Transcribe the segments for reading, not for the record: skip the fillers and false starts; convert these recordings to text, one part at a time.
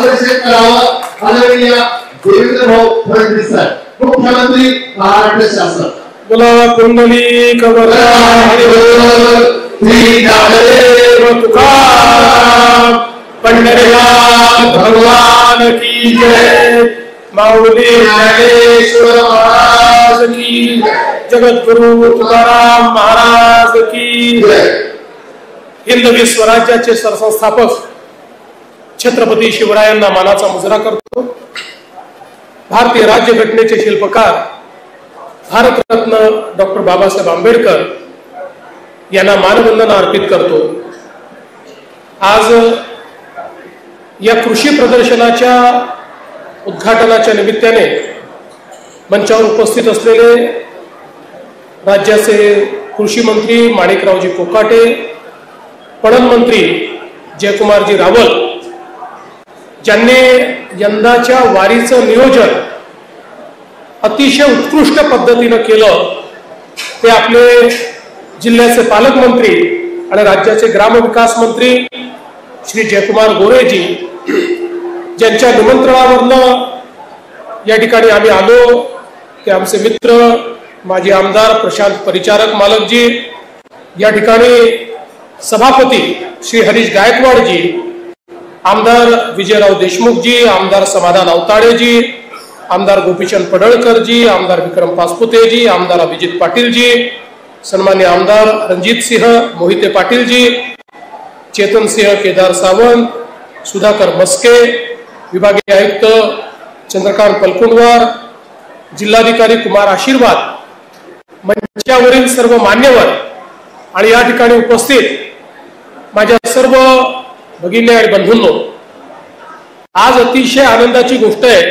मार्गदर्शन करावं आदरणीय देवेंद्रभाऊ फडणवीस साहेब मुख्यमंत्री महाराष्ट्र शासन। बोला कुंडली कवरा हरिबोल श्री ज्ञानदेव तुकाराम पंढरीनाथ भगवान की जय माऊली ज्ञानेश्वर महाराज की जगद्गुरु तुकाराम महाराज की जय। हिंदवी स्वराज्याचे सरसंस्थापक छत्रपती शिवरायांना मानाचा मुजरा करतो। भारतीय राज्यघटनेचे शिल्पकार भारतरत्न डॉक्टर बाबासाहेब आंबेडकर यांना मानवंदना अर्पित करतो। आज या कृषी प्रदर्शनाच्या उद्घाटनाच्या निमित्ताने मंचावर उपस्थित असलेले राज्याचे कृषी मंत्री माणिकरावजी कोकाटे, पणन मंत्री जयकुमारजी रावल, ज्यांनी यंदाच्या वारीचं नियोजन अतिशय उत्कृष्ट पद्धतीने केलं, ते आपले जिल्ह्याचे पालकमंत्री आणि राज्याचे ग्रामविकास मंत्री श्री जयकुमार गोरेजी, ज्यांच्या निमंत्रणावरनं या ठिकाणी आम्ही आलो, ते आमचे मित्र माजी आमदार प्रशांत परिचारक मालकजी, या ठिकाणी सभापती श्री हरीश गायकवाडजी, आमदार विजयराव देशमुखजी, आमदार समाधान अवताडेजी, आमदार गोपीचंद पडळकरजी, आमदार विक्रम पासपुतेजी, आमदार अभिजित पाटीलजी, सन्मान्य आमदार रणजित सिंह मोहिते पाटीलजी, चेतन सिंह केदार सावंत, सुधाकर मस्के, विभागीय आयुक्त चंद्रकांत पलकुंडवार, जिल्हाधिकारी कुमार आशीर्वाद, मंचावरील सर्व मान्यवर आणि या ठिकाणी उपस्थित माझ्या सर्व भगिनी आणि बंधूंनो, आज अतिशय आनंदाची गोष्ट आहे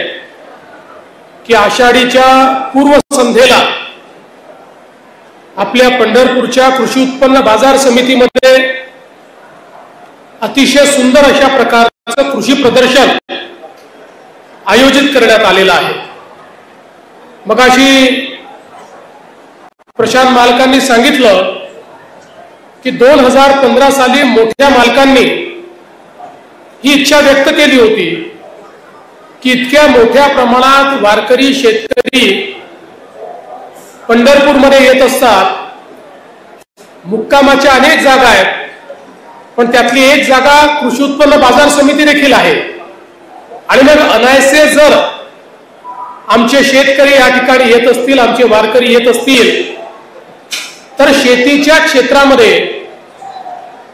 की आषाढीच्या पूर्वसंध्येला आपल्या पंढरपूरच्या कृषी उत्पन्न बाजार समितीमध्ये अतिशय सुंदर अशा प्रकारचं कृषी प्रदर्शन आयोजित करण्यात आलेलं आहे। मगाशी प्रशांत मालकांनी सांगितलं की 2015 साली मोठ्या मालकांनी ही इच्छा व्यक्त केली होती की इतक्या मोठ्या प्रमाणात वारकरी शेतकरी पंढरपूरमध्ये येत असतात, मुक्कामाच्या अनेक जागा आहेत, पण त्यातली एक जागा कृषी उत्पन्न बाजार समिती देखील आहे। आणि मग अनायसे जर आमचे शेतकरी या ठिकाणी येत असतील, आमचे वारकरी येत असतील, तर शेतीच्या क्षेत्रामध्ये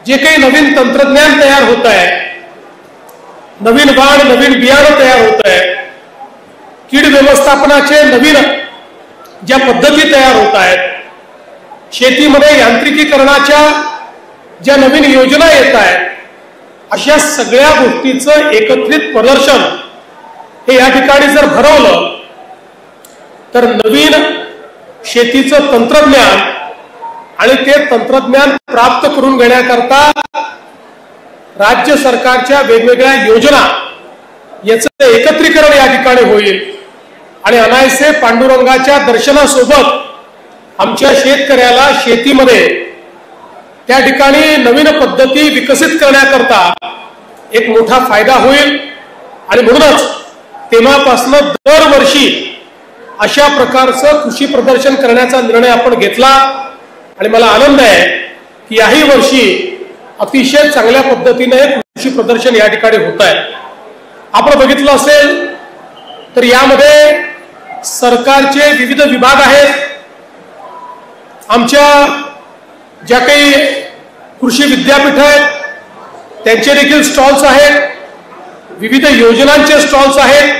जे काही नवीन तंत्रज्ञान तयार होत आहे, नवीन वाण नवीन बियाणं तयार होत आहे, कीड व्यवस्थापनाचे नवीन ज्या पद्धती तयार होत आहेत, शेतीमध्ये यांत्रिकीकरणाच्या ज्या नवीन योजना येत आहेत, अशा सगळ्या गोष्टीचं एकत्रित प्रदर्शन हे या ठिकाणी जर भरवलं तर नवीन शेतीचं तंत्रज्ञान आणि ते तंत्रज्ञान प्राप्त करून घेण्याकरता राज्य सरकारच्या वेगवेगळ्या योजना याचं एकत्रीकरण या ठिकाणी होईल आणि अनायसे पांडुरंगाच्या दर्शनासोबत आमच्या शेतकऱ्याला शेतीमध्ये त्या ठिकाणी नवीन पद्धती विकसित करण्याकरता एक मोठा फायदा होईल। आणि म्हणूनच तेव्हापासून दरवर्षी अशा प्रकारचं कृषी प्रदर्शन करण्याचा निर्णय आपण घेतला आणि मला आनंद आहे की याही वर्षी अतिशय चांगल्या पद्धतीने कृषी प्रदर्शन या ठिकाणी होत आहे। आपण बघितलं असेल तर यामध्ये सरकारचे विविध विभाग आहेत, आमच्या ज्या काही कृषी विद्यापीठ आहेत त्यांचे देखील स्टॉल्स आहेत, विविध योजनांचे स्टॉल्स आहेत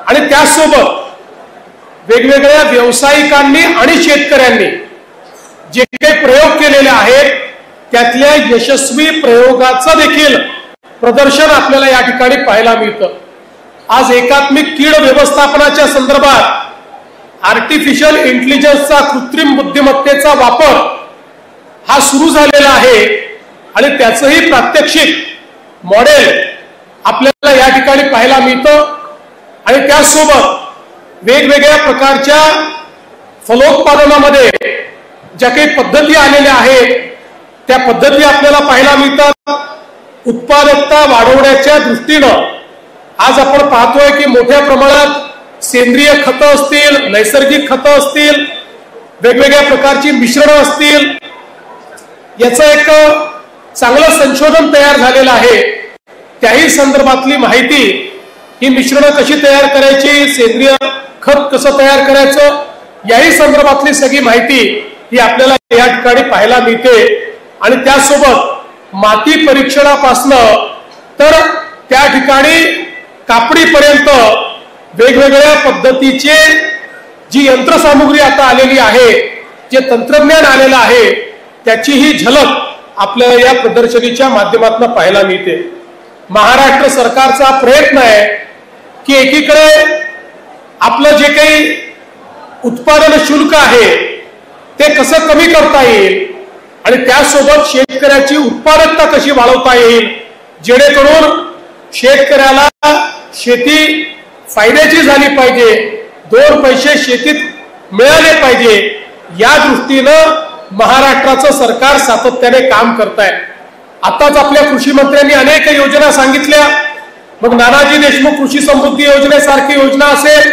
आणि त्यासोबत वेगवेगळ्या व्यावसायिकांनी आणि शेतकऱ्यांनी जे काही प्रयोग केलेले आहेत त्यातल्या यशस्वी प्रयोगाचं देखील प्रदर्शन आपल्याला या ठिकाणी पाहायला मिळतं। आज एकात्मिक कीड व्यवस्थापनाच्या संदर्भात आर्टिफिशियल इंटेलिजन्सचा कृत्रिम बुद्धिमत्तेचा वापर हा सुरू झालेला आहे आणि त्याचंही प्रात्यक्षिक मॉडेल आपल्याला या ठिकाणी पाहायला मिळतं आणि त्यासोबत वेगवेगळ्या प्रकारच्या फलोत्पादनामध्ये ज्या काही पद्धती आलेल्या आहेत त्या पद्धती आपल्याला पाहायला मिळतात। उत्पादकता वाढवण्याच्या दृष्टीनं आज आपण पाहतोय की मोठ्या प्रमाणात सेंद्रिय खतं असतील, नैसर्गिक खतं असतील, वेगवेगळ्या प्रकारची मिश्रणं असतील, याचं एक चांगलं संशोधन तयार झालेलं आहे. त्याही संदर्भातली माहिती, ही मिश्रणं कशी तयार करायची, सेंद्रिय खत कसं तयार करायचं, याही संदर्भातली सगळी माहिती ही आपल्याला या ठिकाणी पाहायला मिळते. आणि त्यासोबत माती परीक्षणापासनं तर त्या ठिकाणी कापडीपर्यंत वेगवेगळ्या पद्धतीचे जी यंत्रसामुग्री आता आलेली आहे, जे तंत्रज्ञान आलेलं आहे, त्याची ही झलक आपल्याला या प्रदर्शनीच्या माध्यमातून पाहायला मिळते. महाराष्ट्र सरकारचा प्रयत्न आहे की एकीकडे आपलं जे काही उत्पादन शुल्क आहे ते कसं कमी करता येईल आणि त्यासोबत शेतकऱ्याची उत्पादकता कशी वाढवता येईल, जेणेकरून शेतकऱ्याला शेती फायद्याची झाली पाहिजे, 2 पैसे शेतीत मिळाले पाहिजे, या दृष्टीनं महाराष्ट्राचं सरकार सातत्याने काम करत आहे. आताच आपल्या कृषी मंत्र्यांनी अनेक योजना सांगितल्या. मग नानाजी देशमुख कृषी समृद्धी योजनेसारखी योजना असेल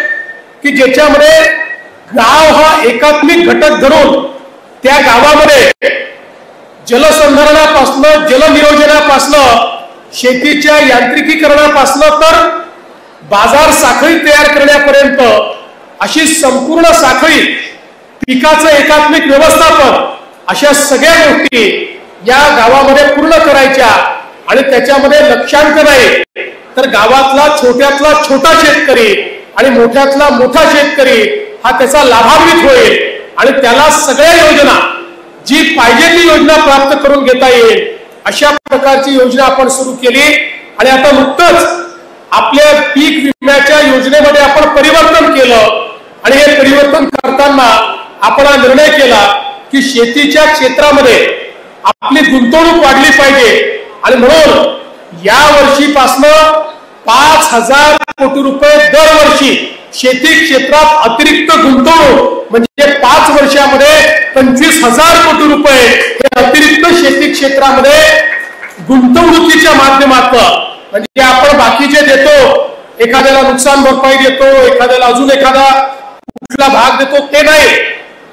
की ज्याच्यामध्ये गाव हा एकात्मिक घटक धरून त्या गावामध्ये जलसंधारणापासनं, जलनियोजनापासनं, शेतीच्या यांत्रिकीकरणापासनं तर बाजार साखळी तयार करण्यापर्यंत अशी संपूर्ण साखळी, पिकाचं एकात्मिक व्यवस्थापन, अशा सगळ्या गोष्टी या गावामध्ये पूर्ण करायच्या. आणि त्याच्यामध्ये लक्षांक नाही तर गावातला छोट्यातला छोटा शेतकरी आणि मोठ्यातला मोठा शेतकरी हा त्याचा लाभान्वित होईल आणि त्याला सगळ्या योजना, जी पाहिजे ती योजना प्राप्त करून घेता येईल, अशा प्रकारची योजना आपण सुरू केली. आणि आता नुकतंच आपल्या पीक विम्याच्या योजनेमध्ये आपण परिवर्तन केलं आणि हे परिवर्तन करताना आपण हा निर्णय केला की शेतीच्या क्षेत्रामध्ये आपली गुंतवणूक वाढली पाहिजे. आणि म्हणून या वर्षीपासनं 5,000 कोटी रुपये दरवर्षी शेती क्षेत्रात अतिरिक्त गुंतवणूक, म्हणजे 5 वर्षामध्ये 25,000 कोटी रुपये हे अतिरिक्त शेती क्षेत्रामध्ये गुंतवणुकीच्या माध्यमातून, म्हणजे आपण बाकीचे देतो, एखाद्याला नुकसान भरपाई देतो, एखाद्याला अजून एखादा कुठला भाग देतो, ते नाही,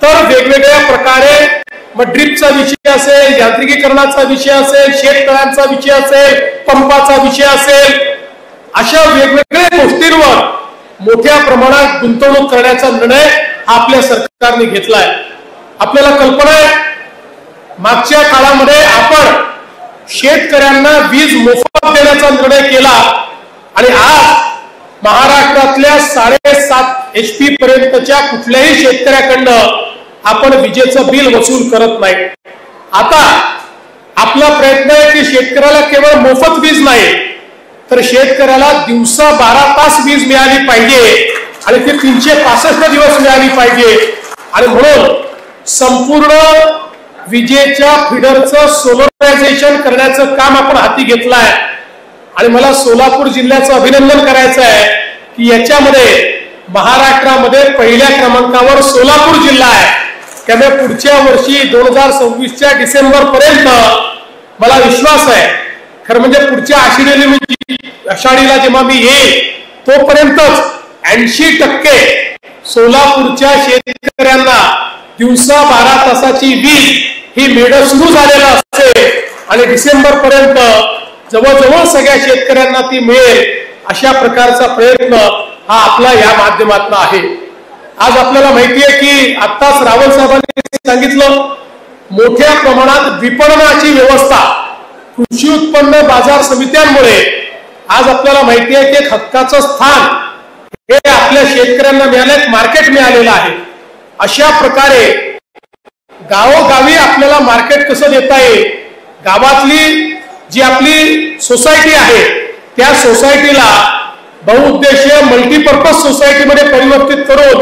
तर वेगवेगळ्या प्रकारे मग ड्रिपचा विषय असेल, यांत्रिकीकरणाचा विषय असेल, शेततळ्यांचा विषय असेल, पंपाचा विषय असेल, अशा वेगवेगळ्या गोष्टींवर मोठ्या प्रमाणात गुंतवणूक करण्याचा निर्णय आपल्या सरकारने घेतलाय. आपल्याला कल्पना आहे, मागच्या काळामध्ये आपण शेतकऱ्यांना वीज मोफत देण्याचा निर्णय केला आणि आज महाराष्ट्रातल्या 7.5 HP पर्यंतच्या कुठल्याही शेतकऱ्याकडनं आपण विजेचं बिल वसूल करत नाही. आता आपला प्रयत्न आहे की शेतकऱ्याला केवळ मोफत वीज नाही तर शेतकऱ्याला दिवसा 12 तास वीज मिळाली पाहिजे आणि ती 365 दिवस मिळाली पाहिजे. आणि म्हणून संपूर्ण विजेच्या फिडरचं सोलरायझेशन करण्याचं काम आपण हाती घेतलं आहे. आणि मला सोलापूर जिल्ह्याचं अभिनंदन करायचं आहे की याच्यामध्ये महाराष्ट्रामध्ये पहिल्या क्रमांकावर सोलापूर जिल्हा आहे. त्यामुळे पुढच्या वर्षी 2026च्या डिसेंबर पर्यंत मला विश्वास आहे, खरं म्हणजे पुढच्या आषाढीला जेव्हा मी येईल तोपर्यंतच 80% सोलापूरच्या शेतकऱ्यांना दिवसा 12 तासाची वीज ही मिळणं सुरू झालेलं असेल आणि डिसेंबर पर्यंत जवळजवळ सगळ्या शेतकऱ्यांना ती मिळेल, अशा प्रकारचा प्रयत्न हा आपला या माध्यमातून आहे. आज आपल्याला माहिती आहे की आत्ताच रावल साहेबांनी सांगितलं, मोठ्या प्रमाणात विपणनाची व्यवस्था कृषी उत्पन्न बाजार समित्यांमुळे आज आपल्याला माहिती आहे की हक्काचं स्थान हे आपल्या शेतकऱ्यांना मिळाले, मार्केट मिळालेलं आहे. अशा प्रकारे गावोगावी आपल्याला मार्केट कसं देता येईल, गावातली जी आपली सोसायटी आहे त्या सोसायटीला बहुउद्देशीय मल्टीपर्पज सोसायटीमध्ये परिवर्तित करून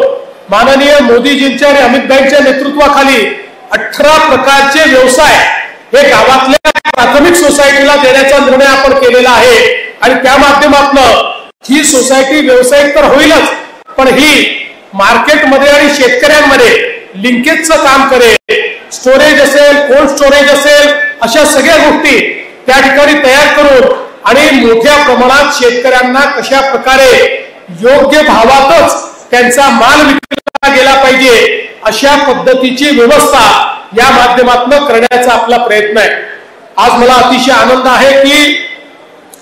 माननीय मोदीजींच्या आणि अमित भाईंच्या नेतृत्वाखाली 18 प्रकारचे व्यवसाय हे गावातल्या प्राथमिक सोसायटीला देण्याचा निर्णय आपण केलेला आहे. आणि त्या माध्यमातून ही सोसायटी व्यावसायिक तर होईलच, पण ही मार्केटमध्ये आणि शेतकऱ्यांमध्ये लिंकेजचं काम करेल. स्टोरेज असेल, कोल्ड स्टोरेज असेल, अशा सगळ्या गोष्टी त्या ठिकाणी तयार करून आणि मोठ्या प्रमाणात शेतकऱ्यांना कशा प्रकारे योग्य भावातच त्यांचा माल विकला गेला पाहिजे अशा पद्धतीची व्यवस्था या माध्यमातून करण्याचा आपला प्रयत्न आहे। आज मला अतिशय आनंद आहे की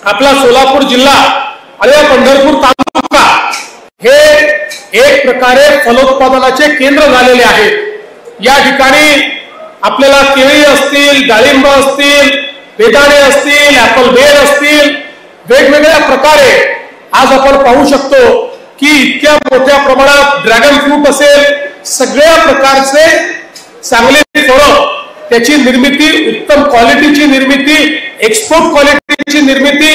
आपला सोलापूर जिल्हा आणि पंढरपूर तालुका हे एक प्रकारे फलोत्पादनाचे केंद्र झालेले आहेत। या ठिकाणी आपल्याला केळी असतील, डाळिंब असतील, बेदाणे असतील, ऍपल बेर असतील, वेगवेगळ्या प्रकारे आज आपण पाहू शकतो की इतक्या मोठ्या प्रमाणात ड्रॅगन फ्रूट असेल, सगळ्या प्रकारचे चांगले फळं त्याची निर्मिती, उत्तम क्वालिटीची निर्मिती, एक्सपोर्ट क्वालिटीची निर्मिती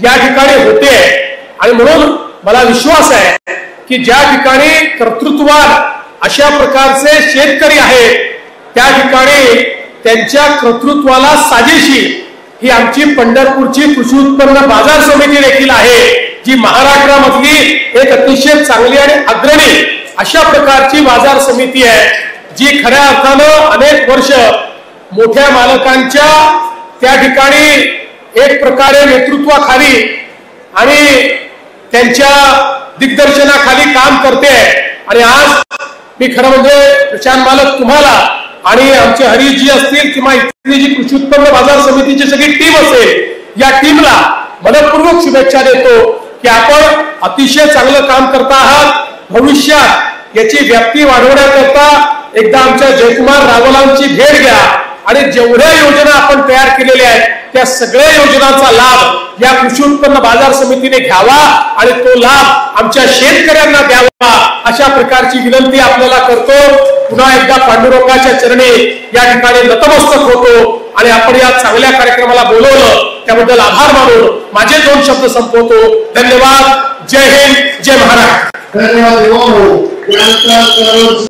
या ठिकाणी होते। आणि म्हणून मला विश्वास आहे की ज्या ठिकाणी कर्तृत्ववान अशा प्रकारचे शेतकरी आहेत त्या ठिकाणी त्यांच्या कर्तृत्वाला साजेशी ही आमची पंढरपूरची कृषी उत्पन्न बाजार समिती देखील आहे, जी महाराष्ट्रामधली एक अतिशय चांगली आणि अग्रणी अशा प्रकारची बाजार समिती आहे, जी खऱ्या अर्थानं अनेक वर्ष मोठ्या मालकांच्या त्या ठिकाणी एक प्रकारे नेतृत्वाखाली आणि त्यांच्या दिग्दर्शनाखाली काम करते। आणि आज मी खरं म्हणजे प्रशांत मालक तुम्हाला आणि आमचे हरीशजी असतील किंवा इथली जी कृषी उत्पन्न बाजार समितीची सगळी टीम असेल या टीमला मनपूर्वक शुभेच्छा देतो की आपण अतिशय चांगलं काम करता आहात। भविष्यात याची व्याप्ती वाढवण्याकरता एकदा आमच्या जयकुमार रावलांची भेट घ्या आणि जेवढ्या योजना आपण तयार केलेल्या आहेत त्या सगळ्या योजनांचा लाभ या कृषी उत्पन्न बाजार समितीने घ्यावा आणि तो लाभ आमच्या शेतकऱ्यांना द्यावा अशा प्रकारची विनंती आपल्याला करतो। पुन्हा एकदा पांडुरंगाच्या चरणी या ठिकाणी नतमस्तक होतो आणि आपण या चांगल्या कार्यक्रमाला बोलवलं त्याबद्दल आभार मानून माझे 2 शब्द संपवतो। धन्यवाद। जय हिंद, जय महाराष्ट्र। धन्यवाद।